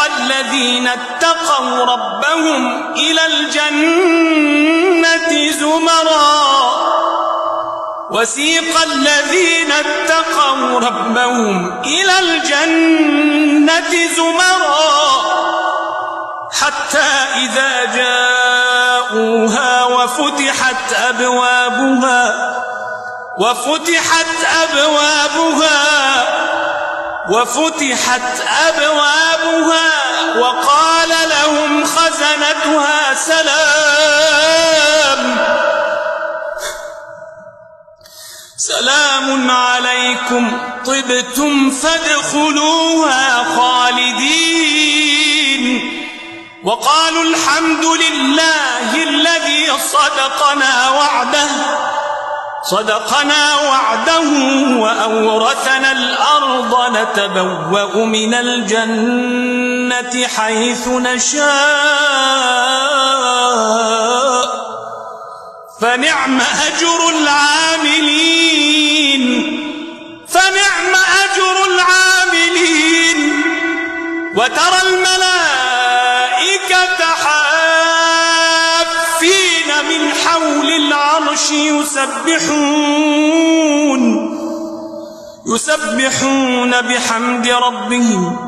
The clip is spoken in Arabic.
الذين اتقوا ربهم إلى الجنة زمرا وسيق الذين اتقوا ربهم إلى الجنة زمرا حتى إذا جاءوها وفتحت أبوابها وقال لهم خزنتها سلام عليكم طبتم فادخلوها خالدين وقالوا الحمد لله الذي صدقنا وعده وأورثنا الأرض نتبوأ من الجنة حيث نشاء فنعم أجر العاملين وترى الملائكة حافين من حول العرش يسبحون بحمد ربهم